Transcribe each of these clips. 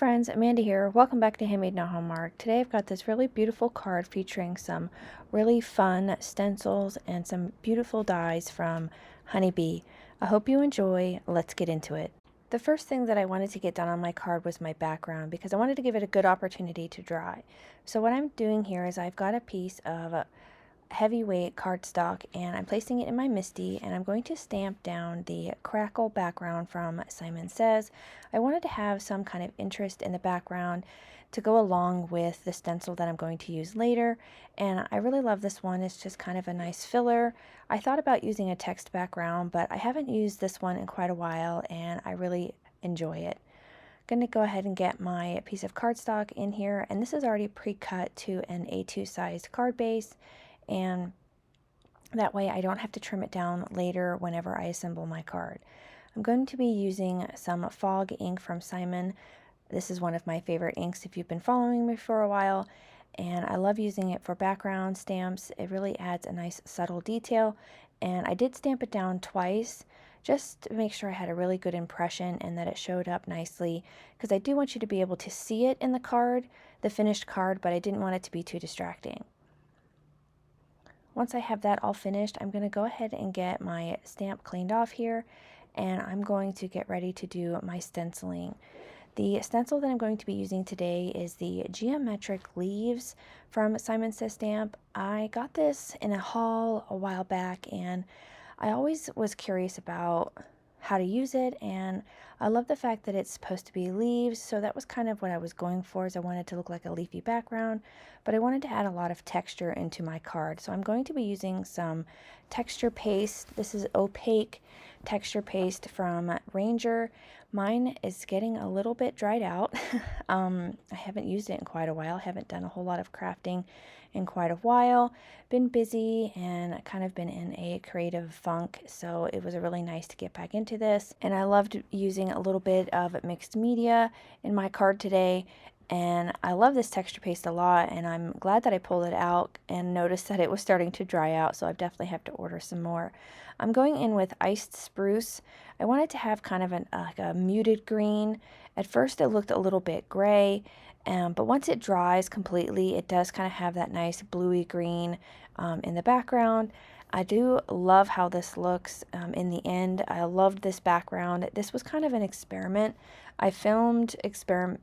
friends, Amanda here. Welcome back to Handmade Not Hallmark. Today I've got this really beautiful card featuring some really fun stencils and some beautiful dies from Honeybee. I hope you enjoy. Let's get into it. The first thing that I wanted to get done on my card was my background because I wanted to give it a good opportunity to dry. So what I'm doing here is I've got a piece of heavyweight cardstock and I'm placing it in my MISTI, and I'm going to stamp down the Crackle background from Simon Says. I wanted to have some kind of interest in the background to go along with the stencil that I'm going to use later, and I really love this one. It's just kind of a nice filler. I thought about using a text background, but I haven't used this one in quite a while and I really enjoy it. I'm going to go ahead and get my piece of cardstock in here, and this is already pre-cut to an A2 sized card base, and that way I don't have to trim it down later whenever I assemble my card. I'm going to be using some fog ink from Simon. This is one of my favorite inks if you've been following me for a while, and I love using it for background stamps. It really adds a nice subtle detail, and I did stamp it down twice just to make sure I had a really good impression and that it showed up nicely, because I do want you to be able to see it in the card, the finished card, but I didn't want it to be too distracting. Once I have that all finished, I'm going to go ahead and get my stamp cleaned off here, and I'm going to get ready to do my stenciling. The stencil that I'm going to be using today is the Geometric Leaves from Simon Says Stamp. I got this in a haul a while back, and I always was curious about how to use it, and I love the fact that it's supposed to be leaves, so that was kind of what I was going for, is I wanted to look like a leafy background, but I wanted to add a lot of texture into my card. So I'm going to be using some texture paste. This is opaque texture paste from Ranger. Mine is getting a little bit dried out. I haven't used it in quite a while. I haven't done a whole lot of crafting in quite a while. Been busy and kind of been in a creative funk, so it was really nice to get back into this. And I loved using a little bit of mixed media in my card today, and I love this texture paste a lot, and I'm glad that I pulled it out and noticed that it was starting to dry out, so I definitely have to order some more. I'm going in with iced spruce. I wanted to have kind of like a muted green. At first it looked a little bit gray, but once it dries completely, it does kind of have that nice bluey green in the background. I do love how this looks in the end. I loved this background. This was kind of an experiment. I filmed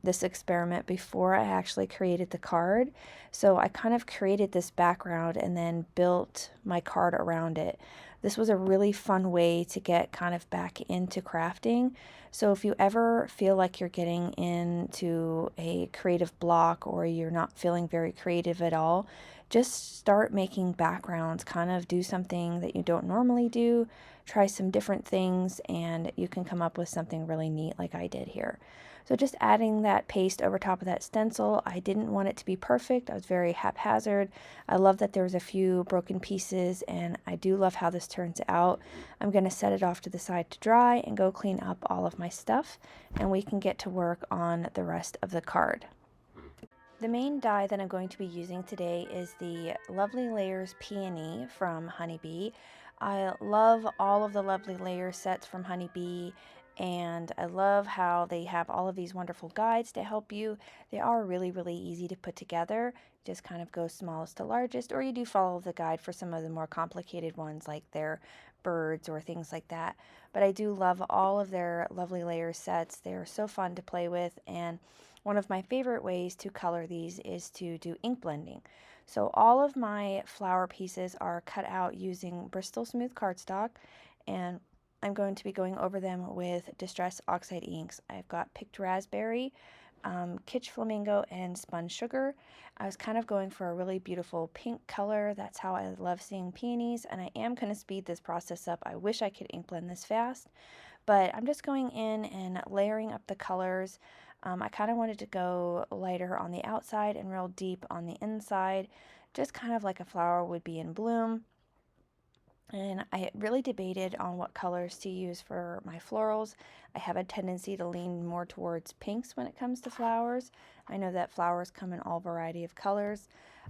this experiment before I actually created the card. So I kind of created this background and then built my card around it. This was a really fun way to get kind of back into crafting. So if you ever feel like you're getting into a creative block or you're not feeling very creative at all, just start making backgrounds. Kind of do something that you don't normally do, try some different things, and you can come up with something really neat like I did here. So just adding that paste over top of that stencil. I didn't want it to be perfect. I was very haphazard. I love that there's a few broken pieces, and I do love how this turns out. I'm going to set it off to the side to dry and go clean up all of my stuff, and we can get to work on the rest of the card. The main die that I'm going to be using today is the Lovely Layers Peony from Honeybee. I love all of the Lovely Layer sets from Honeybee, and I love how they have all of these wonderful guides to help you. They are really, really easy to put together. Just kind of go smallest to largest, or you do follow the guide for some of the more complicated ones like their birds or things like that. But I do love all of their Lovely Layer sets. They're so fun to play with, and one of my favorite ways to color these is to do ink blending. So all of my flower pieces are cut out using Bristol Smooth cardstock, and I'm going to be going over them with Distress Oxide inks. I've got Picked Raspberry, Kitsch Flamingo, and Spun Sugar. I was kind of going for a really beautiful pink color. That's how I love seeing peonies, and I am going to speed this process up. I wish I could ink blend this fast, but I'm just going in and layering up the colors. I kind of wanted to go lighter on the outside and real deep on the inside, just kind of like a flower would be in bloom. And I really debated on what colors to use for my florals. I have a tendency to lean more towards pinks when it comes to flowers. I know that flowers come in all variety of colors.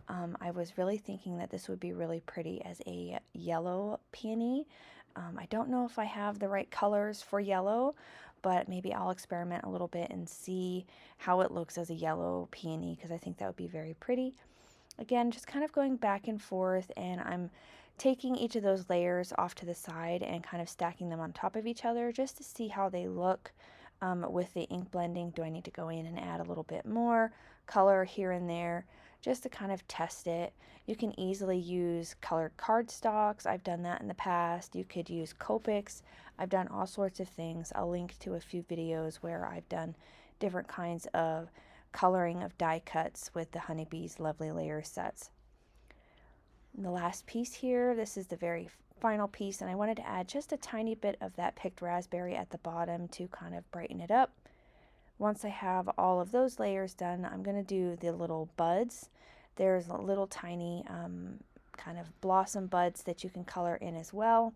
I was really thinking that this would be really pretty as a yellow peony. I don't know if I have the right colors for yellow, but maybe I'll experiment a little bit and see how it looks as a yellow peony, because I think that would be very pretty. Again, just kind of going back and forth, and I'm taking each of those layers off to the side and kind of stacking them on top of each other just to see how they look with the ink blending. Do I need to go in and add a little bit more color here and there just to kind of test it? You can easily use colored cardstocks. I've done that in the past. You could use Copics. I've done all sorts of things. I'll link to a few videos where I've done different kinds of coloring of die cuts with the Honeybee's Lovely Layer sets. And the last piece here, this is the very final piece, and I wanted to add just a tiny bit of that picked raspberry at the bottom to kind of brighten it up. Once I have all of those layers done, I'm going to do the little buds. There's little tiny kind of blossom buds that you can color in as well.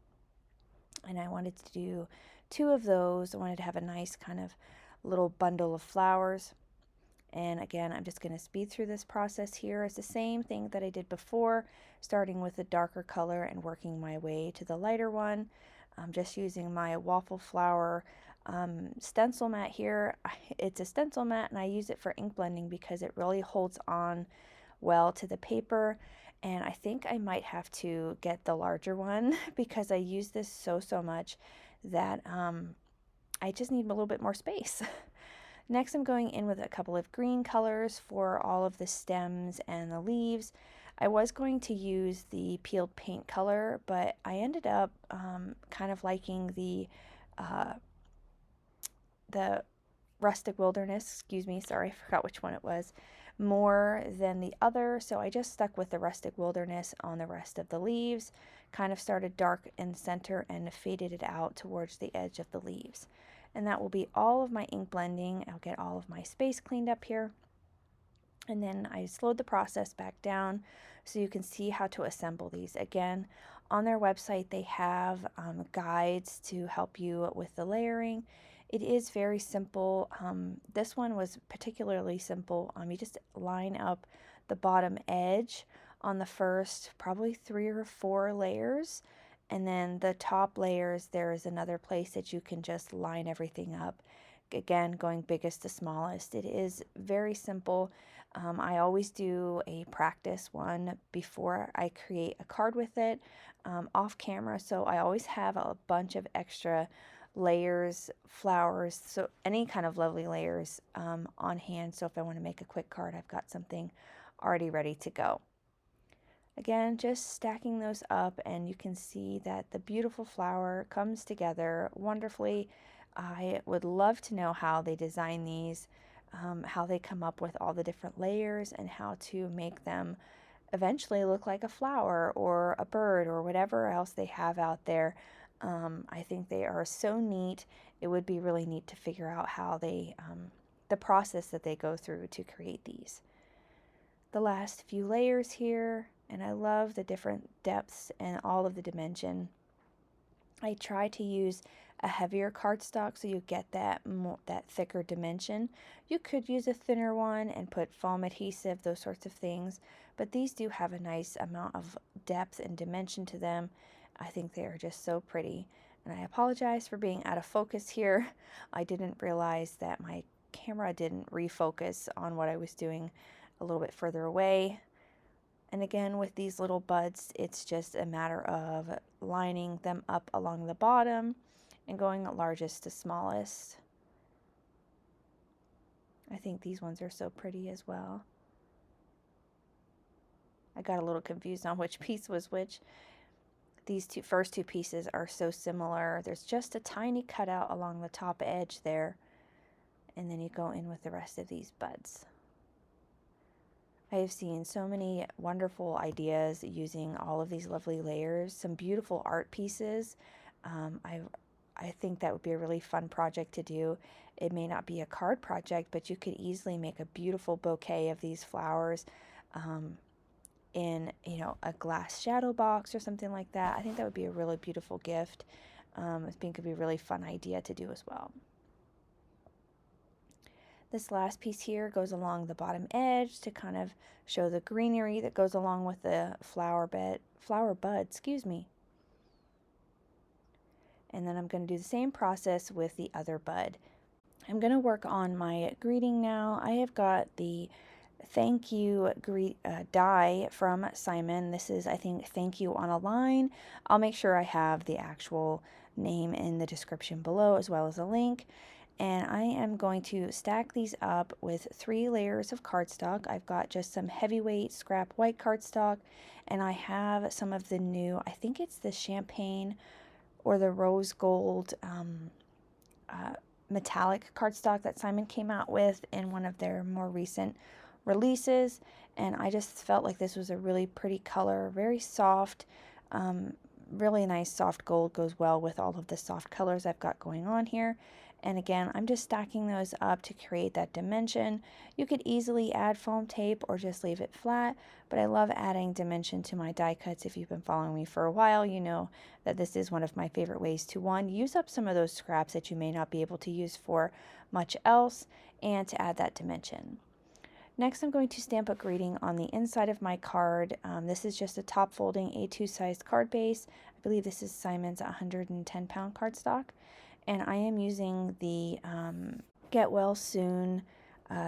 And I wanted to do 2 of those. I wanted to have a nice kind of little bundle of flowers. And again, I'm just going to speed through this process here. It's the same thing that I did before, starting with a darker color and working my way to the lighter one. I'm just using my waffle flower stencil mat here. It's a stencil mat, and I use it for ink blending because it really holds on well to the paper. And I think I might have to get the larger one because I use this so much that I just need a little bit more space. Next, I'm going in with a couple of green colors for all of the stems and the leaves. I was going to use the peeled paint color, but I ended up kind of liking the Rustic Wilderness, excuse me, sorry, I forgot which one it was, more than the other. So I just stuck with the Rustic Wilderness on the rest of the leaves, kind of started dark in the center and faded it out towards the edge of the leaves. And that will be all of my ink blending. I'll get all of my space cleaned up here. And then I slowed the process back down so you can see how to assemble these. Again, on their website, they have guides to help you with the layering. It is very simple. This one was particularly simple. You just line up the bottom edge on the first probably 3 or 4 layers. And then the top layers, there is another place that you can just line everything up. Again, going biggest to smallest. It is very simple. I always do a practice one before I create a card with it off camera. So I always have a bunch of extra layers, flowers, so any kind of lovely layers on hand. So if I want to make a quick card, I've got something already ready to go. Again, just stacking those up, and you can see that the beautiful flower comes together wonderfully. I would love to know how they design these, how they come up with all the different layers, and how to make them eventually look like a flower or a bird or whatever else they have out there. I think they are so neat. It would be really neat to figure out how they, the process that they go through to create these. The last few layers here, and I love the different depths and all of the dimension. I try to use a heavier cardstock so you get that thicker dimension. You could use a thinner one and put foam adhesive, those sorts of things, but these do have a nice amount of depth and dimension to them. I think they are just so pretty, and I apologize for being out of focus here. I didn't realize that my camera didn't refocus on what I was doing a little bit further away. And again, with these little buds, it's just a matter of lining them up along the bottom and going largest to smallest. I think these ones are so pretty as well. I got a little confused on which piece was which. These first two pieces are so similar. There's just a tiny cutout along the top edge there, and then you go in with the rest of these buds. I have seen so many wonderful ideas using all of these lovely layers, some beautiful art pieces. I think that would be a really fun project to do. It may not be a card project, but you could easily make a beautiful bouquet of these flowers in, a glass shadow box or something like that. I think that would be a really beautiful gift. I think it would be a really fun idea to do as well. This last piece here goes along the bottom edge to kind of show the greenery that goes along with the flower bud, excuse me. and then I'm going to do the same process with the other bud. I'm going to work on my greeting now. I have got the thank you die from Simon. This is, I think, thank you on a line. I'll make sure I have the actual name in the description below as well as a link. And I am going to stack these up with 3 layers of cardstock. I've got just some heavyweight scrap white cardstock, and I have some of the new, I think it's the champagne or the rose gold metallic cardstock that Simon came out with in one of their more recent releases. And I just felt like this was a really pretty color, very soft, really nice soft gold, goes well with all of the soft colors I've got going on here. And again, I'm just stacking those up to create that dimension. You could easily add foam tape or just leave it flat, but I love adding dimension to my die cuts. If you've been following me for a while, you know that this is one of my favorite ways to, one, use up some of those scraps that you may not be able to use for much else, and to add that dimension. Next, I'm going to stamp a greeting on the inside of my card. This is just a top folding A2 sized card base. I believe this is Simon's 110-pound cardstock. And I am using the Get Well Soon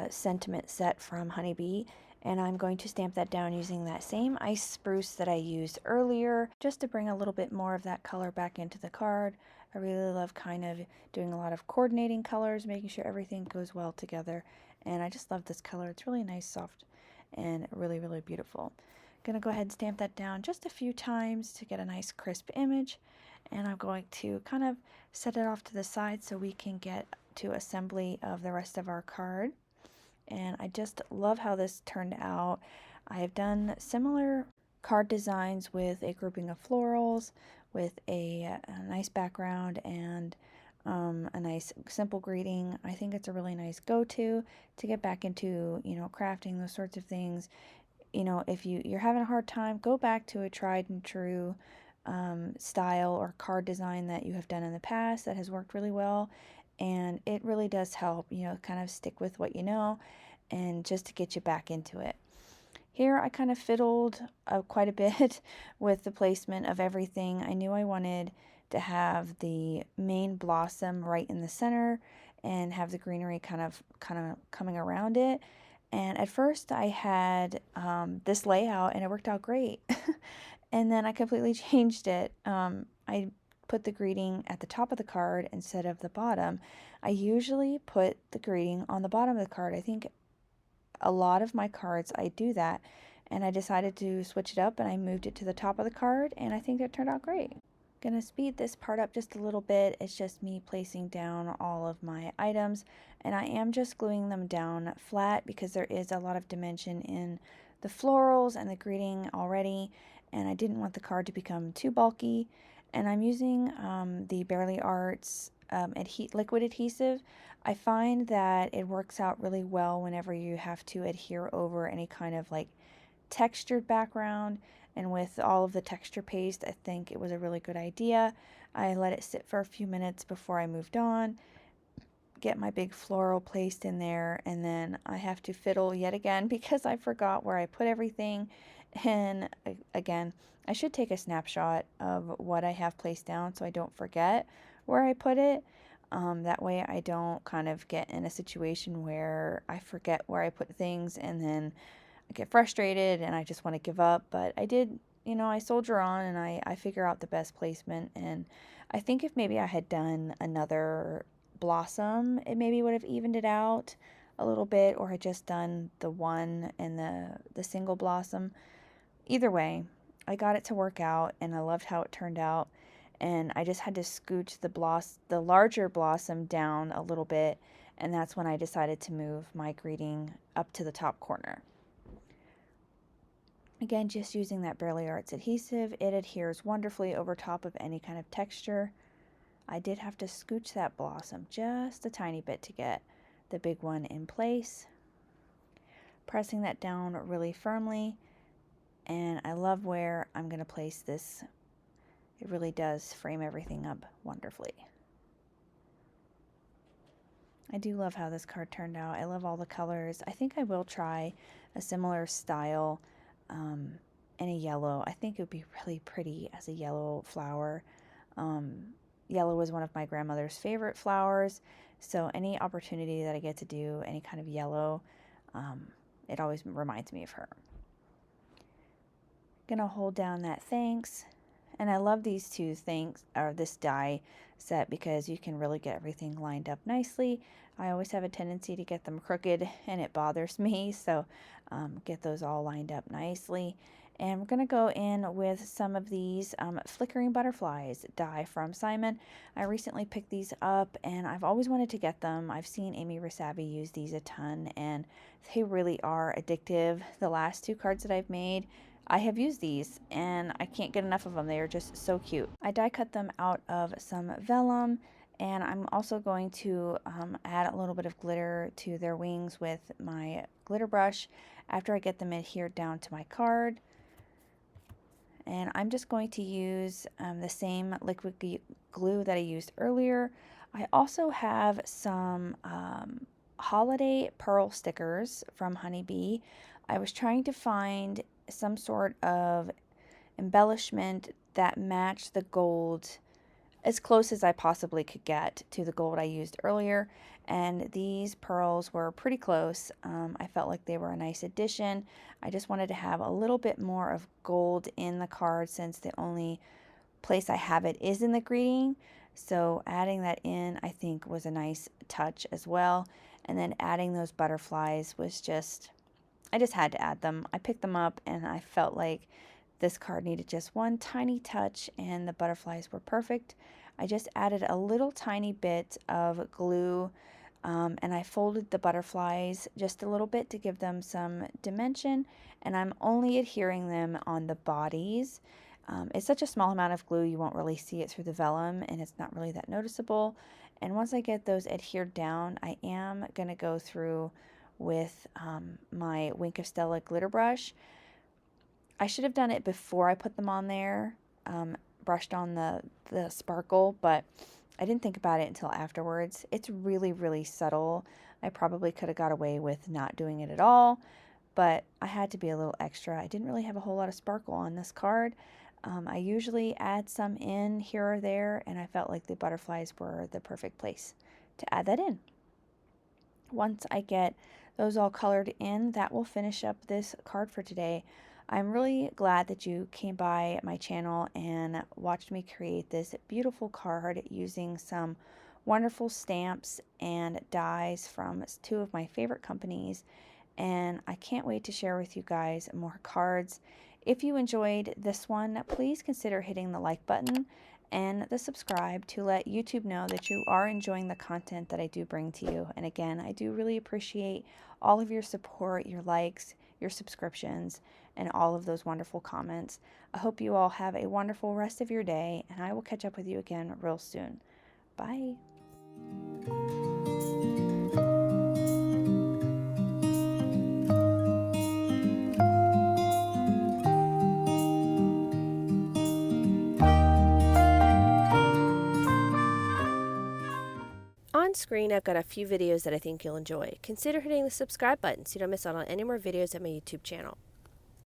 sentiment set from Honeybee. And I'm going to stamp that down using that same ice spruce that I used earlier, just to bring a little bit more of that color back into the card. I really love kind of doing a lot of coordinating colors, making sure everything goes well together. And I just love this color. It's really nice, soft, and really, really beautiful. Gonna go ahead and stamp that down just a few times to get a nice crisp image. And I'm going to kind of set it off to the side so we can get to assembly of the rest of our card. And I just love how this turned out. I have done similar card designs with a grouping of florals, with a nice background, and a nice simple greeting. I think it's a really nice go-to to get back into, you know, crafting, those sorts of things. You know, if you're having a hard time, go back to a tried and true style or card design that you have done in the past that has worked really well, and it really does help, you know, kind of stick with what you know and just to get you back into it. Here I kind of fiddled quite a bit with the placement of everything. I knew I wanted to have the main blossom right in the center and have the greenery kind of coming around it. And at first I had this layout and it worked out great. And then I completely changed it. I put the greeting at the top of the card instead of the bottom. I usually put the greeting on the bottom of the card. I think a lot of my cards I do that, and I decided to switch it up and I moved it to the top of the card, and I think it turned out great. Gonna speed this part up just a little bit. It's just me placing down all of my items, and I am just gluing them down flat because there is a lot of dimension in the florals and the greeting already, and I didn't want the card to become too bulky. And I'm using the Barely Arts liquid adhesive. I find that it works out really well whenever you have to adhere over any kind of like textured background, and with all of the texture paste, I think it was a really good idea. I let it sit for a few minutes before I moved on, get my big floral placed in there, and then I have to fiddle yet again because I forgot where I put everything. And again, I should take a snapshot of what I have placed down so I don't forget where I put it. That way I don't kind of get in a situation where I forget where I put things and then I get frustrated and I just want to give up. But I did, you know, I soldier on and I figure out the best placement. And I think if maybe I had done another blossom, it maybe would have evened it out a little bit, or had just done the one and the single blossom. Either way, I got it to work out and I loved how it turned out. And I just had to scooch the larger blossom down a little bit, and that's when I decided to move my greeting up to the top corner. Again, just using that Barely Arts adhesive, it adheres wonderfully over top of any kind of texture. I did have to scooch that blossom just a tiny bit to get the big one in place. Pressing that down really firmly, and I love where I'm going to place this. It really does frame everything up wonderfully. I do love how this card turned out. I love all the colors. I think I will try a similar style in a yellow. I think it would be really pretty as a yellow flower. yellow is one of my grandmother's favorite flowers, so any opportunity that I get to do any kind of yellow, it always reminds me of her. Gonna hold down that thanks, and I love these two thanks, or this die set, because you can really get everything lined up nicely. I always have a tendency to get them crooked and it bothers me, so get those all lined up nicely. And we're going to go in with some of these flickering butterflies die from Simon. I recently picked these up and I've always wanted to get them. I've seen Amy Rasabi use these a ton and they really are addictive. The last two cards that I've made, I have used these and I can't get enough of them. They are just so cute. I die cut them out of some vellum, and I'm also going to add a little bit of glitter to their wings with my glitter brush after I get them adhered down to my card. And I'm just going to use the same liquid glue that I used earlier. I also have some holiday pearl stickers from Honeybee. I was trying to find some sort of embellishment that matched the gold as close as I possibly could get to the gold I used earlier, and these pearls were pretty close. I felt like they were a nice addition. I just wanted to have a little bit more of gold in the card since the only place I have it is in the greeting, so adding that in I think was a nice touch as well. And then adding those butterflies was just, I just had to add them. I picked them up and I felt like this card needed just one tiny touch and the butterflies were perfect. I just added a little tiny bit of glue and I folded the butterflies just a little bit to give them some dimension, and I'm only adhering them on the bodies. It's such a small amount of glue you won't really see it through the vellum and it's not really that noticeable. And once I get those adhered down, I am going to go through with my Wink of Stella glitter brush. I should have done it before I put them on there, brushed on the sparkle, but I didn't think about it until afterwards. It's really, really subtle. I probably could have got away with not doing it at all, but I had to be a little extra. I didn't really have a whole lot of sparkle on this card. I usually add some in here or there, and I felt like the butterflies were the perfect place to add that in. Once I get those all colored in, that will finish up this card for today. I'm really glad that you came by my channel and watched me create this beautiful card using some wonderful stamps and dies from two of my favorite companies. And I can't wait to share with you guys more cards. If you enjoyed this one, please consider hitting the like button and the subscribe to let YouTube know that you are enjoying the content that I do bring to you. And again, I do really appreciate all of your support, your likes, your subscriptions, and all of those wonderful comments. I hope you all have a wonderful rest of your day, and I will catch up with you again real soon. Bye. On screen, I've got a few videos that I think you'll enjoy. Consider hitting the subscribe button so you don't miss out on any more videos at my YouTube channel.